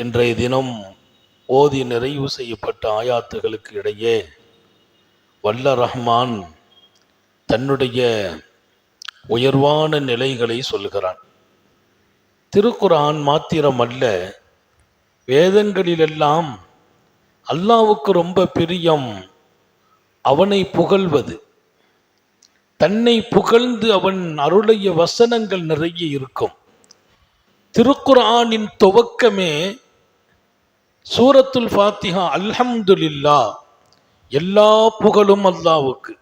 இன்றைய தினம் ஓதி நிறைவு செய்யப்பட்ட ஆயாத்துகளுக்கு இடையே வல்ல ரஹ்மான் தன்னுடைய உயர்வான நிலைகளை சொல்கிறான். திருக்குர்ஆன் மாத்திரமல்ல, வேதங்களிலெல்லாம் அல்லாஹ்வுக்கு ரொம்ப பிரியம் அவனை புகழ்வது. தன்னை புகழ்ந்து அவன் அருளிய வசனங்கள் நிறைய இருக்கும். திருக்குர்ஆனின் துவக்கமே சூரத்துல் ஃபாத்திஹா, அல்ஹம்துலில்லாஹ், எல்லா புகழும் அல்லாஹ்வுக்கு.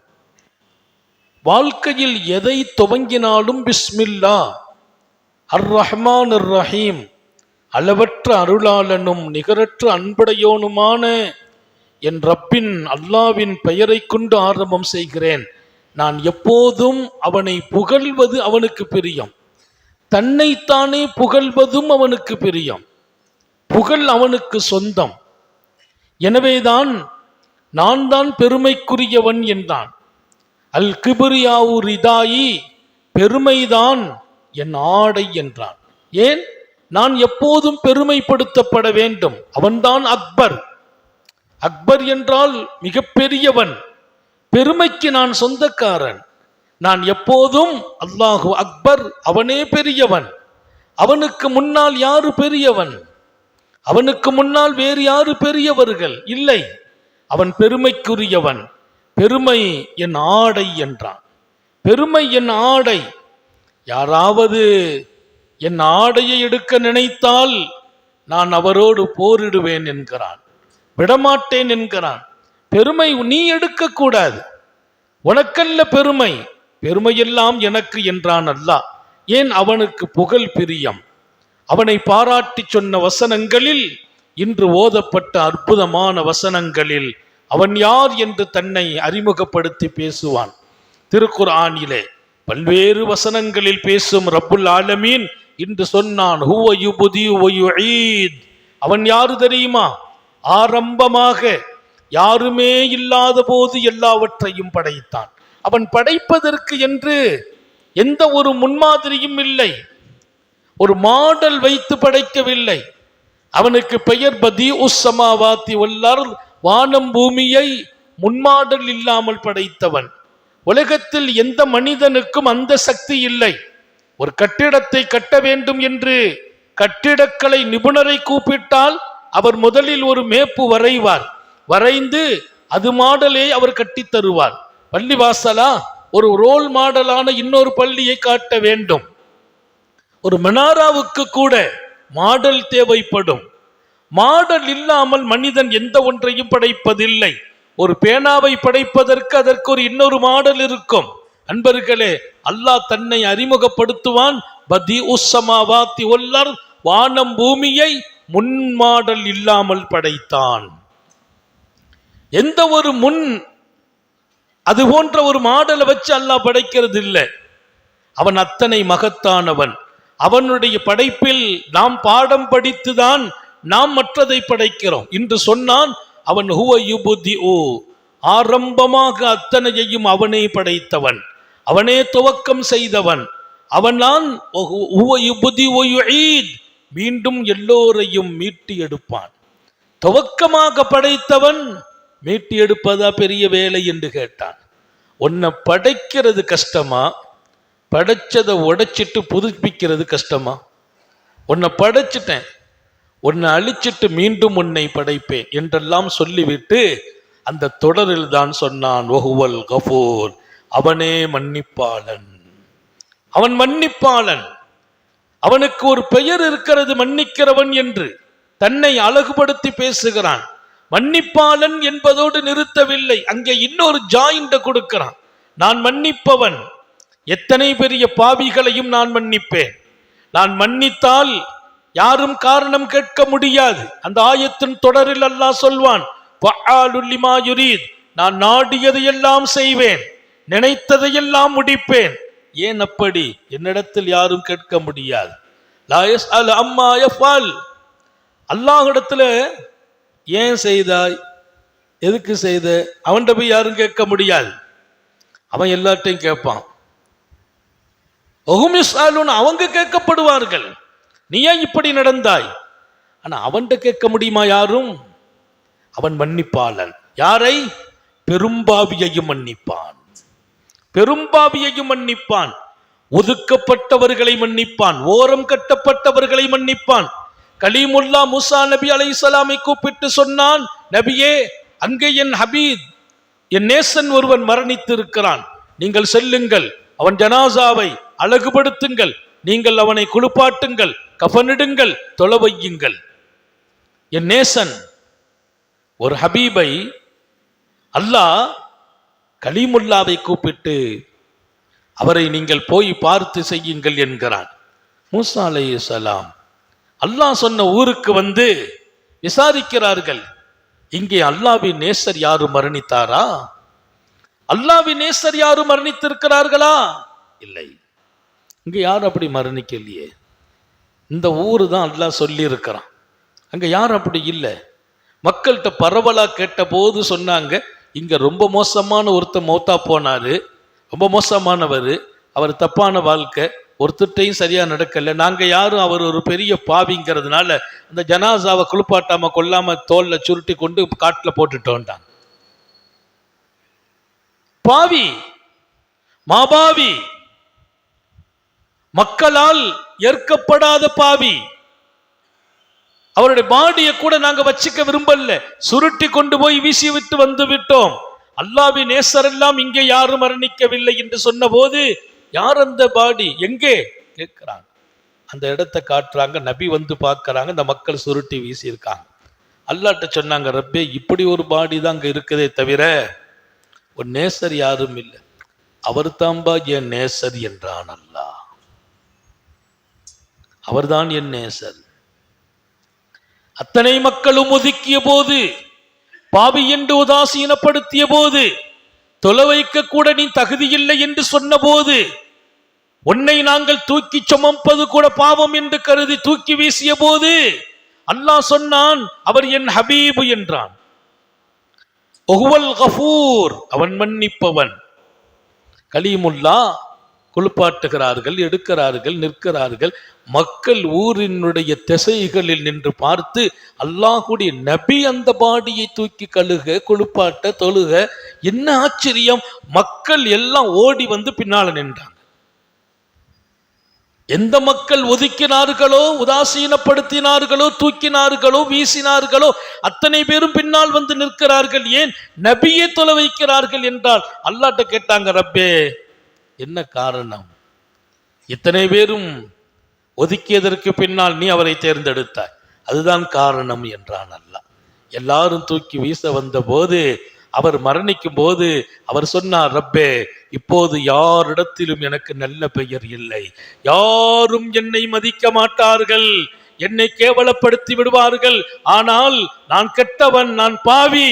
வாழ்க்கையில் எதை துவங்கினாலும் பிஸ்மில்லா அர் ரஹ்மான் அர் ரஹீம், அளவற்ற அருளாளனும் நிகரற்ற அன்புடையோனுமான என் ரப்பின் அல்லாவின் பெயரை கொண்டு ஆரம்பம் செய்கிறேன். நான் எப்போதும் அவனை புகழ்வது அவனுக்கு பிரியம். தன்னைத்தானே புகழ்வதும் அவனுக்கு பிரியம். புகழ் அவனுக்கு சொந்தம். எனவேதான் நான் தான் பெருமைக்குரியவன் என்றான். அல் கிபிரியாவு ரிதாயி, பெருமைதான் என் ஆடை என்றான். ஏன்? நான் எப்போதும் பெருமைப்படுத்தப்பட வேண்டும். அவன்தான் அக்பர். அக்பர் என்றால் மிகப்பெரியவன். பெருமைக்கு நான் சொந்தக்காரன். நான் எப்போதும் அல்லாஹு அக்பர், அவனே பெரியவன். அவனுக்கு முன்னால் யாரு பெரியவன்? அவனுக்கு முன்னால் வேறு யாரு பெரியவர்கள்? இல்லை. அவன் பெருமைக்குரியவன். பெருமை என் ஆடை என்றான். பெருமை என் ஆடை. யாராவது என் ஆடையை எடுக்க நினைத்தால் நான் அவரோடு போரிடுவேன் என்கிறான். விடமாட்டேன் என்கிறான். பெருமை நீ எடுக்கக்கூடாது, உனக்கல்ல பெருமை, பெருமையெல்லாம் எனக்கு என்றான் அல்லாஹ். ஏன்? அவனுக்கு புகழ் பிரியம். அவனை பாராட்டி சொன்ன வசனங்களில், இன்று ஓதப்பட்ட அற்புதமான வசனங்களில் அவன் யார் என்று தன்னை அறிமுகப்படுத்தி பேசுவான். திருக்குர்ஆனிலே பல்வேறு வசனங்களில் பேசும் ரப்புல் ஆலமீன் இன்று சொன்னான், ஹுவ யுப்தி வ யுஈத். அவன் யாரு தெரியுமா? ஆரம்பமாக யாருமே இல்லாத போது எல்லாவற்றையும் படைத்தான். அவன் படைப்பதற்கு என்று எந்த ஒரு முன்மாதிரியும் இல்லை. ஒரு மாடல் வைத்து படைக்கவில்லை. அவனுக்கு பெயர் பதீஉஸ் ஸமாவாத்தி வல் அர்த், வானம் பூமியை முன்மாடல் இல்லாமல் படைத்தவன். உலகத்தில் எந்த மனிதனுக்கும் அந்த சக்தி இல்லை. ஒரு கட்டிடத்தை கட்ட வேண்டும் என்று கட்டிடக்கலை நிபுணரை கூப்பிட்டால் அவர் முதலில் ஒரு மேப்பு வரைவார். வரைந்து அது மாடலே அவர் கட்டி தருவார். பள்ளிவாசலா, ஒரு ரோல் மாடலான இன்னொரு பள்ளியை காட்ட வேண்டும். ஒரு மனாராவுக்கு கூட மாடல் தேவைப்படும். மாடல் இல்லாமல் மனிதன் எந்த ஒன்றையும் படைப்பதில்லை. ஒரு பேனாவை படைப்பதற்கு அதற்கு ஒரு இன்னொரு மாடல் இருக்கும். அன்பர்களே, அல்லாஹ் தன்னை அறிமுகப்படுத்துவான். பதீஉஸ் ஸமாவாத்தி வல் அர்த், வானம் பூமியை முன்மாடல் இல்லாமல் படைத்தான். எந்த ஒரு அது போன்ற ஒரு மாடலை வச்சு அல்லாஹ் படைக்கிறது இல்லை. அவன் அத்தனை மகத்தானவன். அவனுடைய படைப்பில் நாம் பாடம் படித்துதான் நாம் மற்றதை படைக்கிறோம். இன்று சொன்னான் அவன் ஹுவ யுப்திஉ, ஆரம்பமாக அத்தனையையும் அவனே படைத்தவன், அவனே துவக்கம் செய்தவன். அவன்தான் ஹுவ யுப்தி வ யுஈத், மீண்டும் எல்லோரையும் மீட்டி எடுப்பான். துவக்கமாக படைத்தவன் மீட்டி எடுப்பதா பெரிய வேலை என்று கேட்டான். உன்னை படைக்கிறது கஷ்டமா, படைச்சதை உடைச்சிட்டு புதுப்பிக்கிறது கஷ்டமா? உன்னை படைச்சிட்டேன், உன்னை அழிச்சிட்டு மீண்டும் உன்னை படைப்பேன் என்றெல்லாம் சொல்லிவிட்டு அந்த தொடரில் தான் சொன்னான், வஹுவல் கஃபூர், அவனே மன்னிப்பாளன். அவன் மன்னிப்பாளன். அவனுக்கு ஒரு பெயர் இருக்கிறது, மன்னிக்கிறவன் என்று. தன்னை அழகுபடுத்தி பேசுகிறான். மன்னிப்பாளன் என்பதோடு நிறுத்தவில்லை, அங்கே இன்னொரு ஜாயிண்ட கொடுக்கிறான். நான் மன்னிப்பவன், எத்தனை பெரிய பாவிகளையும் நான் மன்னிப்பேன். நான் மன்னித்தால் யாரும் காரணம் கேட்க முடியாது. அந்த ஆயத்தின் தொடரில் அல்லாஹ் சொல்வான், ஃபஅலுல் லிமா யுரீத், நான் நாடியதையெல்லாம் செய்வேன், நினைத்ததையெல்லாம் முடிப்பேன். ஏன் அப்படி? என்னிடத்தில் யாரும் கேட்க முடியாது. லா யஸ்அல் அம்மா யஃஅல், அல்லாஹ்விடத்துல ஏன் செய்தாய், எதுக்கு செய்த, அவன்கிட்ட போய் யாரும் கேட்க முடியாது. அவன் எல்லாத்தையும் கேட்பான். அவங்க கேட்கப்படுவார்கள். நீ ஏன் இப்படி நடந்தாய்? ஆனா அவன்கிட்ட கேட்க முடியுமா யாரும்? அவன் மன்னிப்பாளன். யாரை? பெரும்பாவியையும் மன்னிப்பான், பெரும்பாவியையும் மன்னிப்பான், ஒதுக்கப்பட்டவர்களை மன்னிப்பான், ஓரம் கட்டப்பட்டவர்களை மன்னிப்பான். கலீமுல்லா மூசா நபி அலைஹிஸ்ஸலாமை கூப்பிட்டு சொன்னான், நபியே, அங்கே என் ஹபீப், என் நேசன் ஒருவன் மரணித்து இருக்கிறான், நீங்கள் செல்லுங்கள், அவன் ஜனாசாவை அழகுபடுத்துங்கள், நீங்கள் அவனை குளிப்பாட்டுங்கள், கஃனிடுங்கள், தொழ வையுங்கள். என் நேசன் ஒரு ஹபீபை அல்லாஹ் கலீமுல்லாவை கூப்பிட்டு அவரை நீங்கள் போய் பார்த்து செய்யுங்கள் என்கிறான். மூசா அலைஹிஸ்ஸலாம் அல்லாஹ் சொன்ன ஊருக்கு வந்து விசாரிக்கிறார்கள், இங்கே அல்லாஹ்வின் நேசர் யாரும் மரணித்தாரா? அல்லாஹ்வின் நேசர் யாரும் மரணித்திருக்கிறார்களா? இல்லை, இங்க யாரும் அப்படி மரணிக்கலையே. இந்த ஊரு தான் அல்லாஹ் சொல்லி இருக்கிறான், அங்க யாரும் அப்படி இல்லை. மக்கள்கிட்ட பரவலா கேட்ட போது சொன்னாங்க, இங்க ரொம்ப மோசமான ஒருத்தர் மௌத்தா போனாரு, ரொம்ப மோசமானவர், அவர் தப்பான வாழ்க்கை, ஒருத்தட்டையும் சரியா நடக்கல, நாங்க யாரும் அவர் ஒரு பெரிய பாவிங்கிறதுனால அந்த ஜனாசாவை குளிப்பாட்டாம கொல்லாம தோல்ல சுருட்டி கொண்டு காட்டுல போட்டுட்டோம்டாங்க. பாவி, மாபாவி, மக்களால் ஏற்கப்படாத பாவி, அவருடைய பாடியை கூட நாங்க வச்சுக்க விரும்பல, சுருட்டி கொண்டு போய் வீசி விட்டு வந்து விட்டோம். அல்லாஹ்வின் நேசர் எல்லாம் இங்கே யாரும் மரணிக்கவில்லை என்று சொன்ன போது, யார் அந்த பாடி எங்கே கேட்கிறாங்க. அந்த இடத்தை காட்டுறாங்க, நபி வந்து பார்க்கறாங்க, இந்த மக்கள் சுருட்டி வீசி இருக்காங்க. அல்லாஹ்ட்ட சொன்னாங்க, ரப்பே, இப்படி ஒரு பாடி தான் அங்க இருக்குதே தவிர ஒரு நேசர் யாரும் இல்லை. அவர் தாம்பா என் நேசர் என்றான் அல்லாஹ். அவர்தான் என் நேசர். அத்தனை மக்களும் ஒதுக்கிய போது, பாவி என்று உதாசீனப்படுத்திய போது, தொலை வைக்க கூட நீ தகுதியில்லை என்று சொன்ன போது, உன்னை நாங்கள் தூக்கி சுமப்பது கூட பாவம் என்று கருதி தூக்கி வீசிய போது, அல்லாஹ் சொன்னான், அவர் என் ஹபீபு என்றான். ஒஹுவல் கஃபூர், அவன் மன்னிப்பவன். கலீமுல்லா குளிப்பாட்டுகிறார்கள், எடுக்கிறார்கள், நிற்கிறார்கள். மக்கள் ஊரினுடைய திசைகளில் நின்று பார்த்து, அல்லாஹ்வுடைய நபி அந்த பாடியை தூக்கி கழுக, குளிப்பாட்ட, தொழுக, என்ன ஆச்சரியம்! மக்கள் எல்லாம் ஓடி வந்து பின்னால நின்றாங்க. எந்த மக்கள் ஒதுக்கினார்களோ, உதாசீனப்படுத்தினார்களோ, தூக்கினார்களோ, வீசினார்களோ, அத்தனை பேரும் பின்னால் வந்து நிற்கிறார்கள். ஏன்? நபியை தொலை வைக்கிறார்கள் என்றால் அல்லாஹ்ட்ட கேட்டாங்க, ரப்பே, என்ன காரணம்? இத்தனை பேரும் ஒதுக்கியதற்கு பின்னால் நீ அவரை தேர்ந்தெடுத்தாய், அதுதான் காரணம் என்றான் அல்லாஹ். எல்லாரும் தூக்கி வீச வந்த போது, அவர் மரணிக்கும் போது அவர் சொன்னார், ரப்பே, இப்போது யாரிடத்திலும் எனக்கு நல்ல பெயர் இல்லை, யாரும் என்னை மதிக்க மாட்டார்கள், என்னை கேவலப்படுத்தி விடுவார்கள். ஆனால் நான் கெட்டவன், நான் பாவி,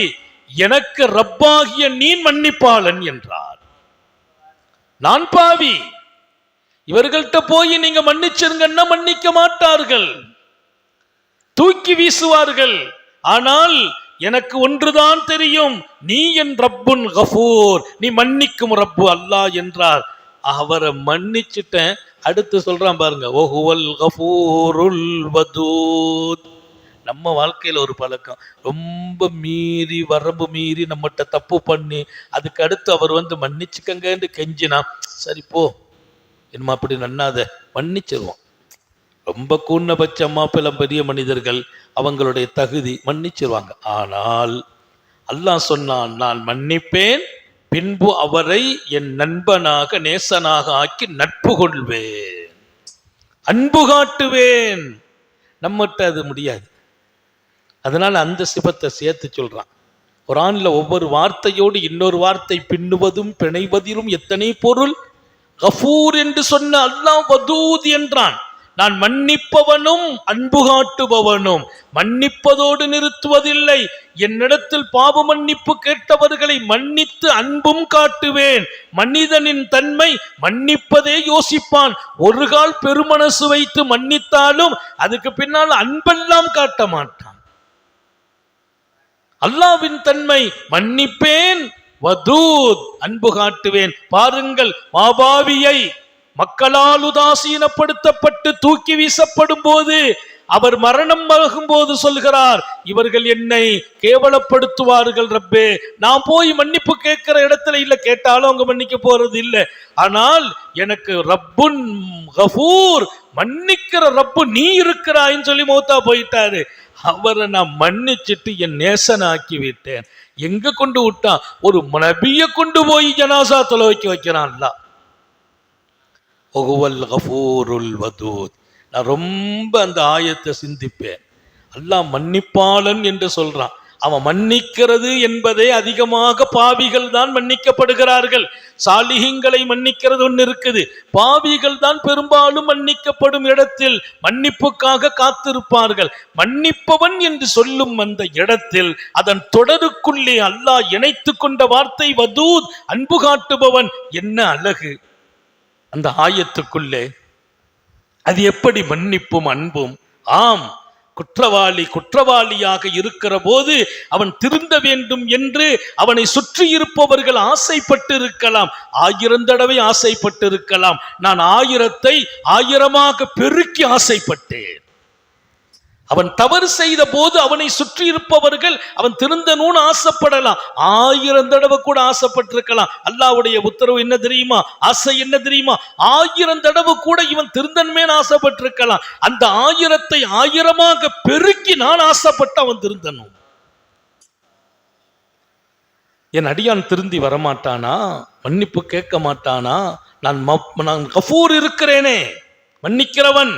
எனக்கு ரப்பாகிய நீ மன்னிப்பாளன் என்றார். நான் பாவி, இவர்கள்ட்ட போய் நீங்க மன்னிச்சிருங்கன்னா மன்னிக்க மாட்டார்கள், தூக்கி வீசுவார்கள். ஆனால் எனக்கு ஒன்றுதான் தெரியும், நீ என் ரப்புன் கஃபூர், நீ மன்னிக்கும் ரப்பு அல்லாஹ் என்றார். அவரை மன்னிச்சுட்டேன். அடுத்து சொல்றான் பாருங்க, ஓஹுவல் கஃபூருல் வதூத். நம்ம வாழ்க்கையில ஒரு பழக்கம், ரொம்ப மீறி, வரம்பு மீறி நம்மகிட்ட தப்பு பண்ணி, அதுக்கு அடுத்து அவர் வந்து மன்னிச்சுக்கங்கன்னு கெஞ்சினா, சரி போ, என்னமா அப்படி நன்னாத, மன்னிச்சிருவோம். ரொம்ப கூர்ணபட்சமா பல பெரிய மனிதர்கள், அவங்களுடைய தகுதி, மன்னிச்சிருவாங்க. ஆனால் அல்லாஹ் சொன்னான், நான் மன்னிப்பேன், பின்பு அவரை என் நண்பனாக, நேசனாக ஆக்கி நட்பு கொள்வேன், அன்பு காட்டுவேன். நம்மகிட்ட அது முடியாது. அதனால அந்த சிபத்தை சேர்த்து சொல்றான். குர்ஆன்ல ஒவ்வொரு வார்த்தையோடு இன்னொரு வார்த்தை பின்னுவதும் பிணைவதிலும் எத்தனை பொருள். கஃபூர் என்று சொன்ன அல்லாஹ் வதூத் என்றான். நான் மன்னிப்பவனும் அன்பு காட்டுபவனும். மன்னிப்பதோடு நிறுத்துவதில்லை, என்னிடத்தில் பாவ மன்னிப்பு கேட்டவர்களை மன்னித்து அன்பும் காட்டுவேன். மனிதனின் தன்மை மன்னிப்பதே யோசிப்பான். ஒரு கால் பெருமனசு வைத்து மன்னித்தாலும் அதுக்கு பின்னால் அன்பெல்லாம் காட்ட மாட்டான். அல்லாஹ்வின் தன்மை மன்னிப்பேன், வதூத், அன்பு காட்டுவேன். பாருங்கள், மாபாவியை மக்களால் உதாசீனப்படுத்தப்பட்டு தூக்கி வீசப்படும் போது அவர் மரணம் ஆகும்போது சொல்கிறார், இவர்கள் என்னை கேவலப்படுத்துவார்கள் ரப்பே. நான் போய் மன்னிப்பு கேட்கிற இடத்துல இல்ல, கேட்டாலும் அவங்க மன்னிக்க போறது இல்லை. ஆனால் எனக்கு ரப்புன் கஃபூர், மன்னிக்கிற ரப்பு நீ இருக்கிறாயின்னு சொல்லி மௌத்தா போயிட்டாரு. அவரை நான் மன்னிச்சிட்டு என் நேசனாக்கி விட்டேன். எங்க கொண்டு விட்டான்? ஒரு நபிய கொண்டு போய் ஜனாசா தொலைக்க வைக்கிறான்ல. நான் ரொம்ப அந்த ஆயத்தை சிந்திப்பேன். அல்லாஹ் மன்னிப்பாளன் என்று சொல்றான். அவன் மன்னிக்கிறது என்பதே அதிகமாக பாவிகள் தான் மன்னிக்கப்படுகிறார்கள். சாலிஹீன்களை மன்னிக்கிறது ஒன்று இருக்குது, பாவிகள் தான் பெரும்பாலும் மன்னிக்கப்படும் இடத்தில் மன்னிப்புக்காக காத்திருப்பார்கள். மன்னிப்பவன் என்று சொல்லும் அந்த இடத்தில் அதன் தொடருக்குள்ளே அல்லாஹ் இணைத்து கொண்ட வார்த்தை வதூத், அன்பு காட்டுபவன். என்ன அழகு அந்த ஆயத்துக்குள்ளே! அது எப்படி மன்னிப்பும் அன்பும்! ஆம், குற்றவாளியாக இருக்கிற போது அவன் திருந்த வேண்டும் என்று அவனை சுற்றி இருப்பவர்கள் ஆசைப்பட்டு இருக்கலாம், 1000 தடவை ஆசைப்பட்டு இருக்கலாம். நான் 1000ஐ 1000ஆக பெருக்கி ஆசைப்பட்டேன். அவன் தவறு செய்த போது அவனை சுற்றி இருப்பவர்கள் அவன் திருந்தணும்னு ஆசைப்படலாம், 1000 தடவை கூட ஆசைப்பட்டிருக்கலாம். அல்லாஹ்வுடைய உத்தரவு என்ன தெரியுமா? ஆசை என்ன தெரியுமா? 1000 தடவை கூட இவன் திருந்தன்மேன்னு ஆசைப்பட்டிருக்கலாம். அந்த 1000ஐ 1000ஆக பெருக்கி நான் ஆசைப்பட்டு அவன் திருந்தனும். என் அடியான் திருந்தி வரமாட்டானா? மன்னிப்பு கேட்க மாட்டானா? நான் கஃபூர் இருக்கிறேனே, மன்னிக்கிறவன்.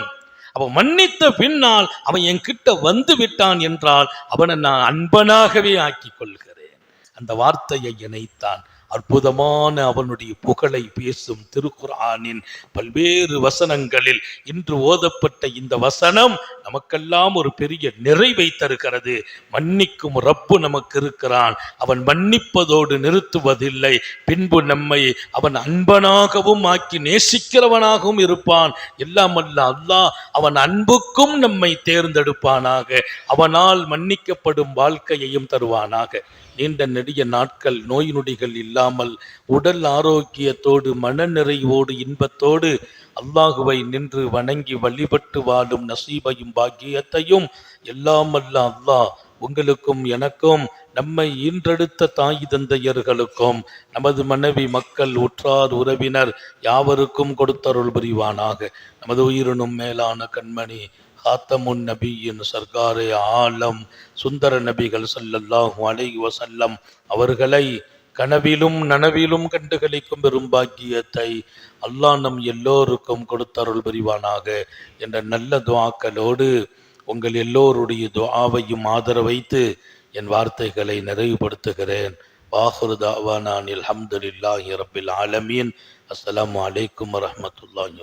அவன் மன்னித்த பின்னால் அவன் என் கிட்ட வந்து விட்டான் என்றால் அவனை நான் அன்பனாகவே ஆக்கி கொள்கிறேன். அந்த வார்த்தையை இணைத்தான். அற்புதமான அவனுடைய புகழை பேசும் திருக்குர்ஆனின் பல்வேறு வசனங்களில் இன்று ஓதப்பட்ட இந்த வசனம் நமக்கெல்லாம் ஒரு பெரிய நிறைவை தருகிறது. மன்னிக்கும் ரப்பு நமக்கு இருக்கிறான். அவன் மன்னிப்பதோடு நிறுத்துவதில்லை, பின்பு நம்மை அவன் அன்பனாகவும் ஆக்கி நேசிக்கிறவனாகவும் இருப்பான். எல்லாம் அல்ல அல்லாஹ் அவன் அன்புக்கும் நம்மை தேர்ந்தெடுப்பானாக. அவனால் மன்னிக்கப்படும் வாழ்க்கையையும் தருவானாக. நீண்ட நெடிய நாட்கள் நோய் நொடிகள் இல்லாமல் உடல் ஆரோக்கியத்தோடு மனநிறைவோடு இன்பத்தோடு அல்லாஹுவை நின்று வணங்கி வழிபட்டு வாழும் நசீபையும் பாக்கியத்தையும் எல்லாம் அல்ல அல்லாஹ் உங்களுக்கும் எனக்கும் நம்மை ஈன்றெடுத்த தாய் தந்தையர்களுக்கும் நமது மனைவி மக்கள் உற்றார் உறவினர் யாவருக்கும் கொடுத்தருள் புரிவானாக. நமது உயிரினும் மேலான கண்மணி காத்தமுன் நபியின் சர்க்காரே ஆலம் சுந்தர நபிகள் ஸல்லல்லாஹு அலைஹி வஸல்லம் அவர்களை கனவிலும் நனவிலும் கண்டுகளிக்கும் பெரும் பாக்கியத்தை அல்லாஹ் நம் எல்லோருக்கும் கொடுத்தருள் புரிவானாக என்ற நல்ல துஆக்களோடு உங்கள் எல்லோருடைய துஆவையும் ஆதரவைத்து என் வார்த்தைகளை நிறைவுபடுத்துகிறேன். வாஹிரு தஅவானா அல்ஹம்துலில்லாஹி ரப்பில் ஆலமீன். அஸ்ஸலாமு அலைக்கும் வரஹ்மத்துல்லாஹி.